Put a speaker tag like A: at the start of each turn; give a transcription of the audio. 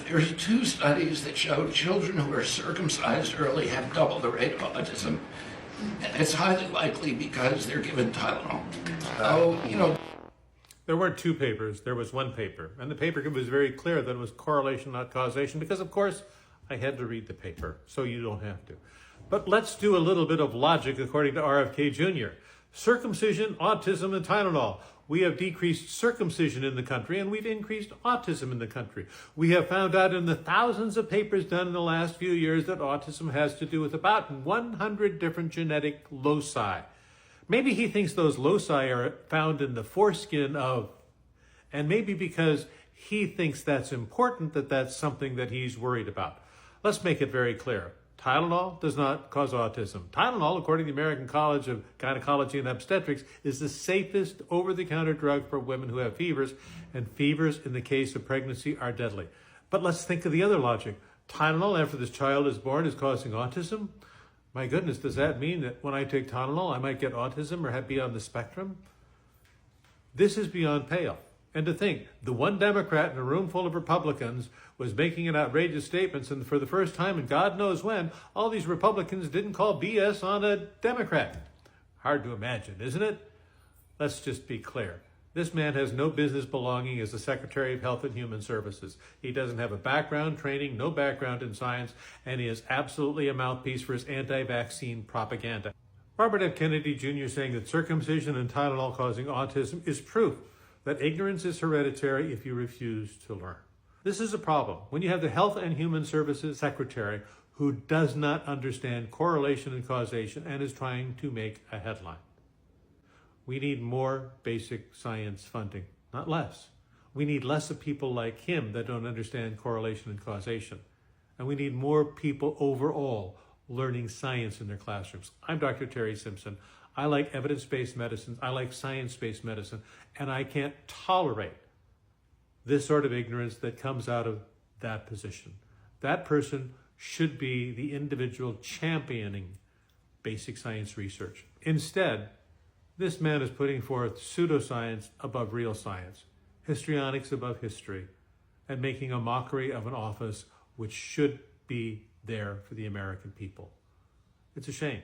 A: There's two studies that show children who are circumcised early have double the rate of autism. And it's highly likely because they're given Tylenol. So,
B: There weren't two papers, there was one paper. And the paper was very clear that it was correlation, not causation, because of course I had to read the paper, so you don't have to. But let's do a little bit of logic according to RFK Jr. Circumcision, autism, and Tylenol. We have decreased circumcision in the country and we've increased autism in the country. We have found out in the thousands of papers done in the last few years that autism has to do with about 100 different genetic loci. Maybe he thinks those loci are found in the foreskin of, and maybe because he thinks that's important, that's something that he's worried about. Let's make it very clear. Tylenol does not cause autism. Tylenol, according to the American College of Gynecology and Obstetrics, is the safest over-the-counter drug for women who have fevers, and fevers in the case of pregnancy are deadly. But let's think of the other logic. Tylenol, after this child is born, is causing autism? My goodness, does that mean that when I take Tylenol, I might get autism or be on the spectrum? This is beyond pale. And to think, the one Democrat in a room full of Republicans was making an outrageous statements, and for the first time, and God knows when, all these Republicans didn't call BS on a Democrat. Hard to imagine, isn't it? Let's just be clear. This man has no business belonging as the Secretary of Health and Human Services. He doesn't have a background training, no background in science, and he is absolutely a mouthpiece for his anti-vaccine propaganda. Robert F. Kennedy Jr. saying that circumcision and Tylenol causing autism is proof that ignorance is hereditary if you refuse to learn. This is a problem when you have the Health and Human Services Secretary who does not understand correlation and causation and is trying to make a headline. We need more basic science funding, not less. We need less of people like him that don't understand correlation and causation. And we need more people overall learning science in their classrooms. I'm Dr. Terry Simpson. I like evidence-based medicine. I like science-based medicine. And I can't tolerate this sort of ignorance that comes out of that position. That person should be the individual championing basic science research. Instead, this man is putting forth pseudoscience above real science, histrionics above history, and making a mockery of an office which should be there for the American people. It's a shame.